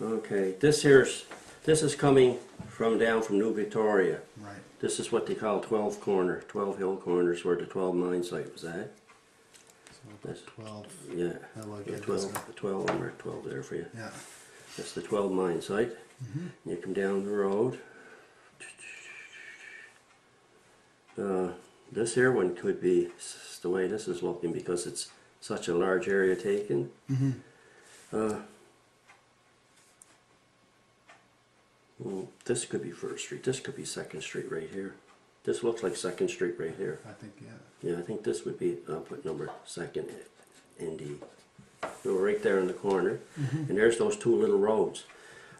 Okay, this is coming down from New Victoria. Right. This is what they call 12 hill corners where the 12 mine site was at. So That's 12. Yeah, How do I the get 12, this? the 12, I marked 12 there for you. Yeah. That's the 12 mine site. You come down the road. This here one could be the way this is looking because it's such a large area taken. This could be First Street. This could be Second Street right here. This looks like Second Street right here. I think, yeah. Yeah, I think this would be, I'll put number 2nd ND. So right there in the corner. And there's those two little roads.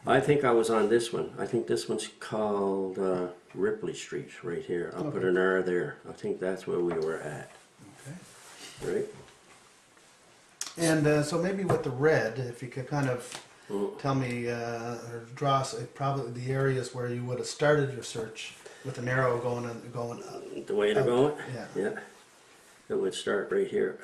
I think I was on this one. I think this one's called Ripley Street right here. I'll put an R there. I think that's where we were at. Okay. Right? And so maybe with the red, if you could kind of tell me or draw us probably the areas where you would have started your search with an arrow going up. The way they're going? Yeah. Yeah. It would start right here.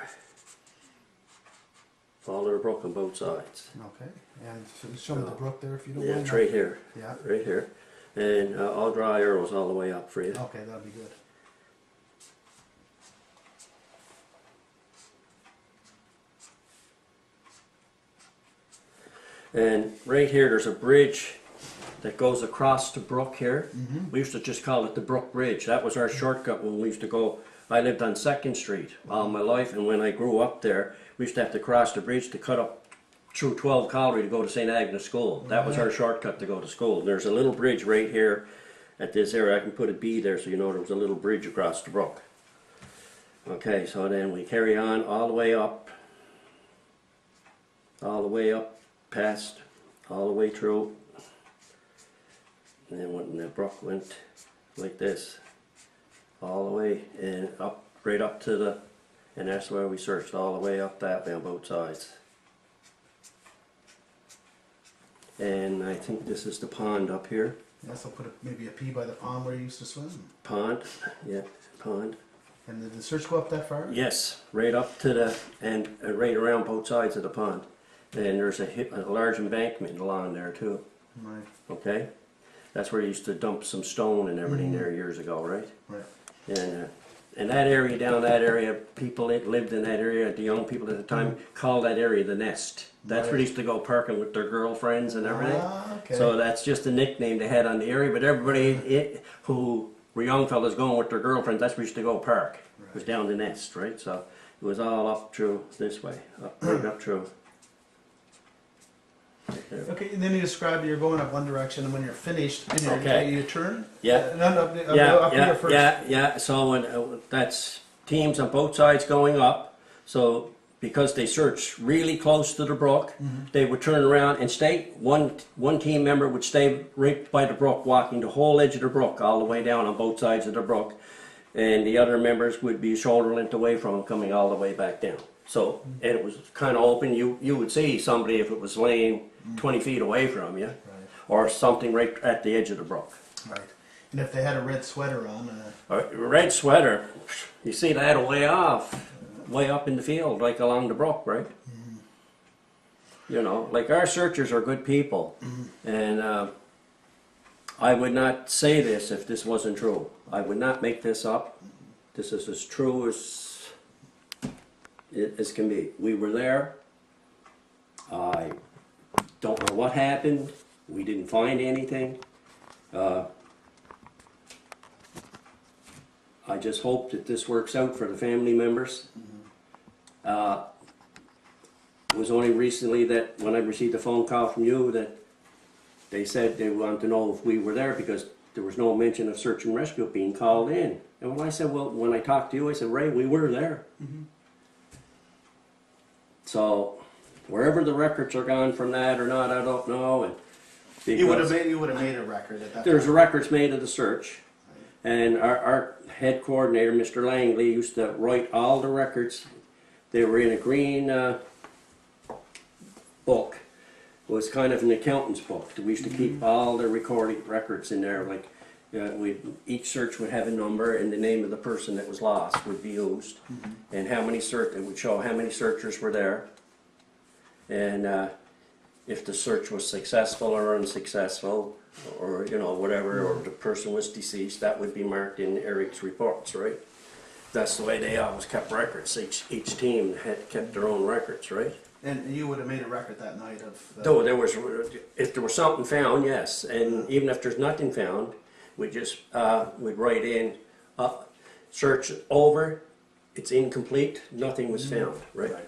Follow the brook on both sides. Okay. And show me the brook there if you don't Yeah, mind. it's right here. Yeah. Right here. And I'll draw arrows all the way up for you. Okay, that'll be good. And right here there's a bridge that goes across the brook here. We used to just call it the Brook Bridge. That was our shortcut when we used to go. I lived on 2nd Street all my life, and when I grew up there, we used to have to cross the bridge to cut up through 12 Colliery to go to St. Agnes School. That was our shortcut to go to school. There's a little bridge right here at this area. I can put a B there so you know there was a little bridge across the brook. Okay, so then we carry on all the way up, past, all the way through. And then when the brook went like this, all the way and up, right up to the, and that's where we searched all the way up that way on both sides. And I think this is the pond up here. Yes, I'll put maybe a P by the pond where you used to swim. Pond, yeah, pond. And did the search go up that far? Yes, right up to the, and right around both sides of the pond. And there's a large embankment along there too. Right. Okay? That's where you used to dump some stone and everything there years ago, right? Right. And that area, down that area, people that lived in that area, the young people at the time, called that area the Nest. That's where they used to go parking with their girlfriends and everything. Ah, okay. So that's just a nickname they had on the area, but everybody who were young fellas going with their girlfriends, that's where they used to go park. It was down the Nest, right? So it was all up through this way, right up through. Right there. Okay, and then you described you're going up one direction, and when you're finished, you turn? Yeah. Up here first. Yeah. So when, that's teams on both sides going up. So because they searched really close to the brook, they would turn around and stay. One team member would stay right by the brook, walking the whole edge of the brook, all the way down on both sides of the brook. And the other members would be shoulder length away from them, coming all the way back down. So, and it was kind of open. You would see somebody if it was laying 20 feet away from you, or something right at the edge of the brook. Right. And if they had a red sweater on, A red sweater, you see that way off, way up in the field, like along the brook, right? You know, like our searchers are good people, and I would not say this if this wasn't true. I would not make this up. This is as true as can be. We were there. I don't know what happened. We didn't find anything. I just hope that this works out for the family members. It was only recently that when I received a phone call from you that they said they wanted to know if we were there because there was no mention of search and rescue being called in. And when I said, well, when I talked to you, I said, Ray, we were there. So wherever the records are gone from that or not, I don't know. And you would have made a record at that there's time. records made of the search. And our head coordinator, Mr. Langley, used to write all the records. They were in a green book. It was kind of an accountant's book. We used to keep all the recording records in there. Like each search would have a number, and the name of the person that was lost would be used, and how many it would show how many searchers were there. And if the search was successful or unsuccessful, or you know whatever, or the person was deceased, that would be marked in Eric's reports, right? That's the way they always kept records. Each team had kept their own records, right? And you would have made a record that night of. Though there was, if there was something found, yes, and even if there's nothing found, we just we'd write in, search over, it's incomplete, nothing was found, right? Right.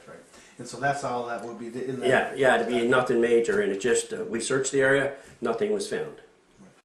And so that's all that would be in that. Yeah, it'd be nothing major, and it just we searched the area, nothing was found.